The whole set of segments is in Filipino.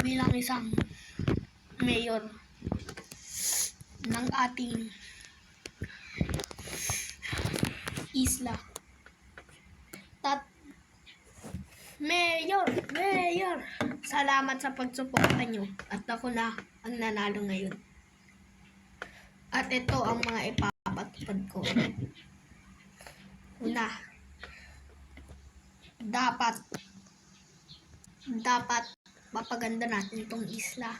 bilang isang mayor ng ating isla. Mayor, salamat sa pagsuporta nyo at ako na ang nanalo ngayon. At ito ang mga ipapatupad ko. Una, dapat mapaganda natin itong isla.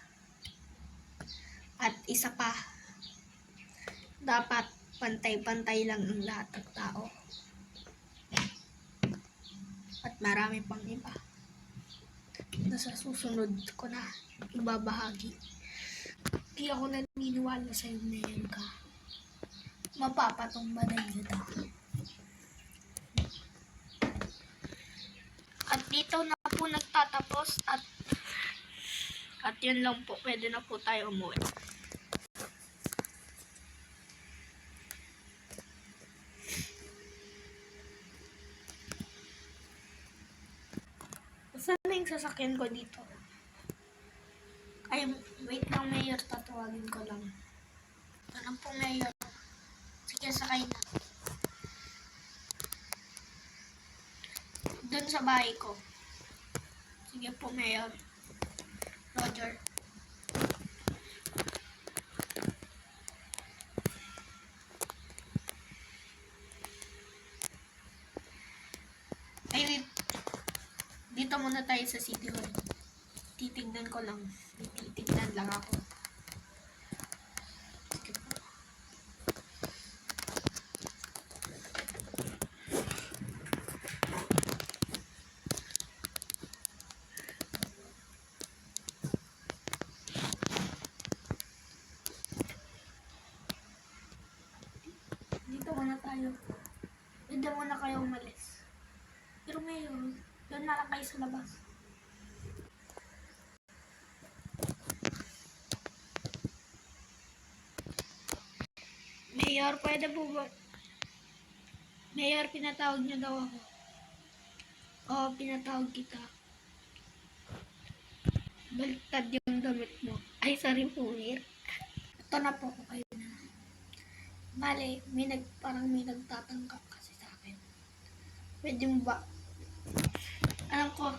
At isa pa, dapat pantay-pantay lang ang lahat ng tao. At marami pang iba na sa susunod ko na ibabahagi. Di ako naniniwala sa'yo na yan ka. Mapapatumbadan kita. At dito na po nagtatapos at yun lang po. Pwede na po tayo umuwi. Saan na yung sasakyan ko dito? Ay, wait lang, Mayor. Tatawagin ko lang. Ano po, Mayor? Sige, sakay na. Doon sa bahay ko. Sige po, Mayor. Roger. Ay, dito muna tayo sa City Hall. Titignan ko lang. Titignan lang ako. Sige po. Dito muna tayo. Dito muna kayo umalis. Pero ngayon, doon na lang kayo sa labas. Mayor, pwede po ba? Mayor, pinatawag niyo daw ako. Oo, pinatawag kita. Baliktad yung damit mo. Ay, sorry po, Mayor. Ito na po, kayo na. Bale, parang may nagtatangka kasi sa akin. Pwede mo ba? Alam ko,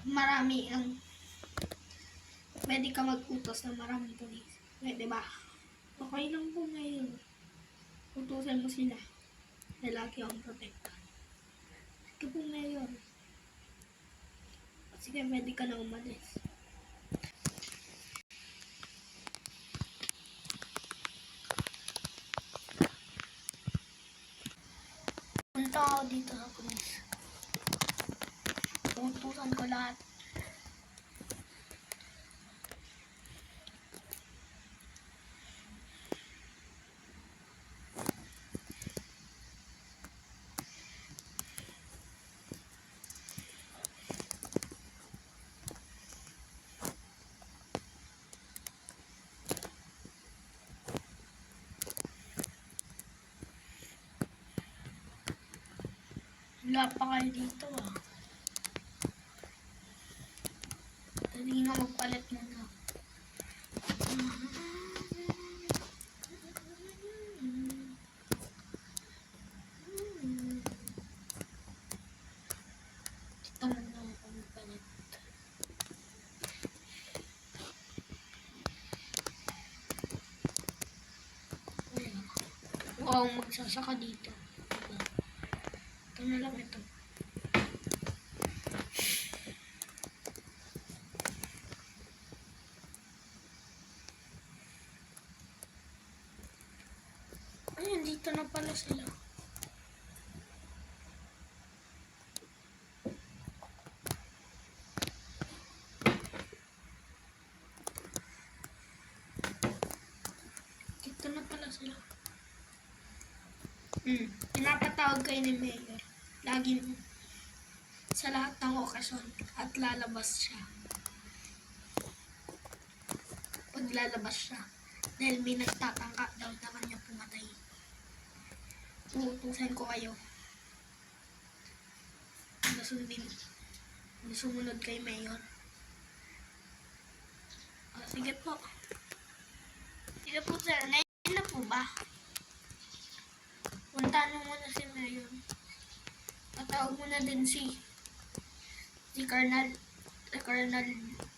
marami pwede ka mag-utos ng maraming pulis. Pwede ba? Okay lang po ngayon. Utusan mo sila. Na lagi akong protekta. Sige po, Mayor. Sige, pwede ka na umalis. Punta ako dito sa pulis. Utusan ko lahat. Wala pa kayo dito ah. Dali nga magpalit muna. Dito muna ako magpalit. Wow, magsasaka dito. Ito na lang ito. Ayun, dito na pala sila. Dito na pala sila. Pinapatawag kayo ni Mayor. Lagi sa lahat ng okasyon at lalabas siya. Paglalabas siya. Dahil may nagtatangka daw na kanya pumatay. Uutusan ko kayo. Sumunod kay Mayor. Sige po. Sige po sir, ngayon na po ba? Puntahan mo muna si Mayor. Patawag mo na din si Colonel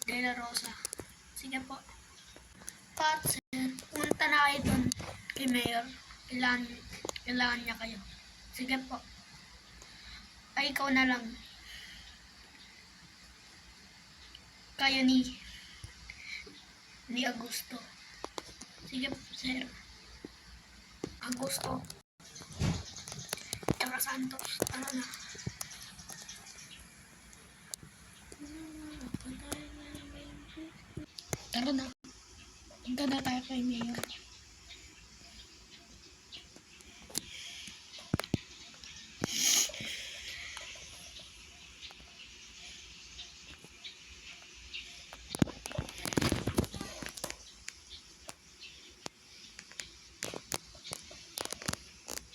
De La Rosa. Sige po. Pat sir, punta na kayo doon kay Mayor. Kailangan niya kayo. Sige po. Ay, ikaw na lang. Kayo ni Augusto. Sige po sir. Augusto. Tsaka Santos. Tara na. Tara na. Punta na tayo kay Mayor.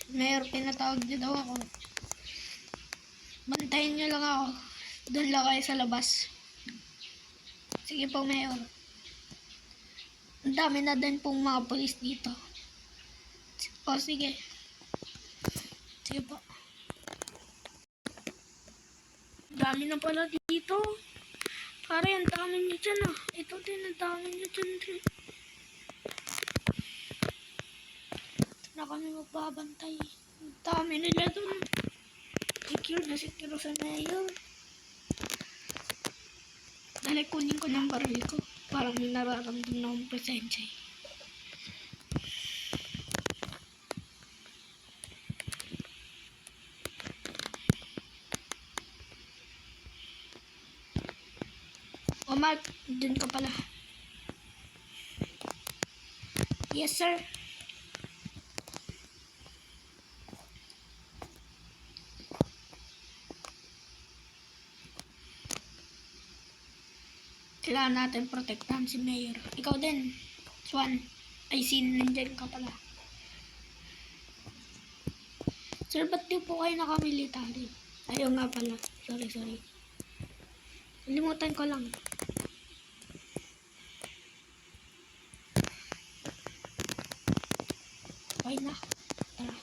Mayor, pinatawag niyo daw ako. Bantayin niyo lang ako. Doon lang kayo sa labas. Sige po, Mayor. Ang dami na din pong mga polis dito. O, sige. Sige po. Dami na pala dito. Pare, ang dami niyo dyan ah. Ito din, ang dami niyo dyan din. Na kami magbabantay. Ang dami nila dun. Secure na secure sa Mayor. Dali, kunin ko ng baril ko. Parang may nararamdaman akong presensya. O Mark, dun ka pala. Yes sir. Kailangan natin protektahan si Mayor. Ikaw din, Swan. Ay, nandyan ka pala. Sir, ba't di po kayo nakamilitary? Ayaw nga pala. Sorry. Limutan ko lang. Okay na. Tara.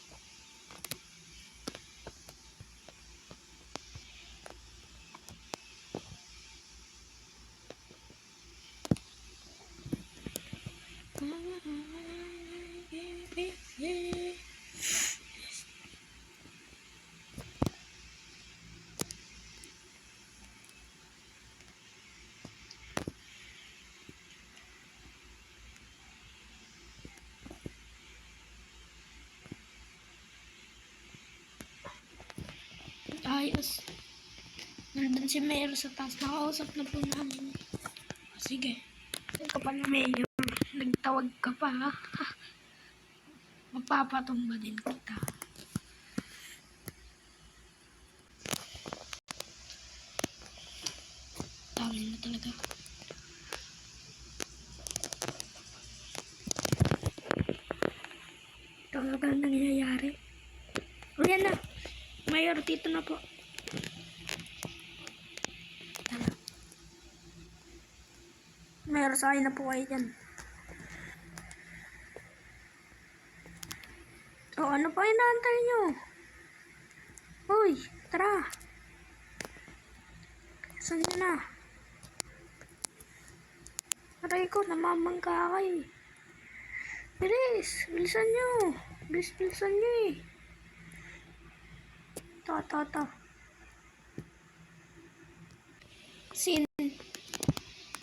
Ayos. Nandun si Mayor sa taas. Nakausap na po namin. Sige. Hindi ka pala Mayor. Nagtawag ka pa ha. Mapapatumba din kita. Dami na talaga. Talagang nangyayari. O yan na. Mayor, dito na po. Tara. Mayor, sakay na po kayo dyan. O, ano pa inaantay nyo? Uy, tara. Saan nyo na? Aray ko, namamangka kayo. Bilis, bilisan nyo. Bilisan nyo eh. To.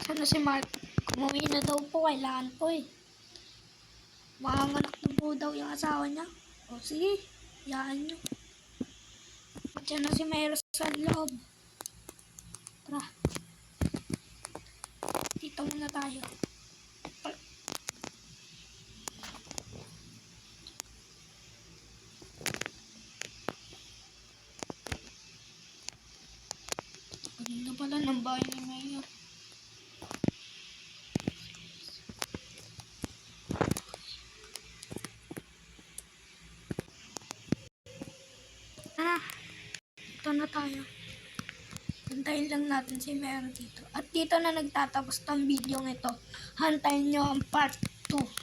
Sana si Mark? Kumuwi na daw po, kailangan po eh. Makanganak na po daw yung asawa niya. O sige, yaan nyo. Diyan na si Mayor sa loob. Tara. Dito muna tayo. Kanina pala ng bahay ni Mayor. Tara. Ito na tayo. Hintayin lang natin si Mary dito. At dito na nagtatapos tong video ito. Hantayin nyo ang part 2.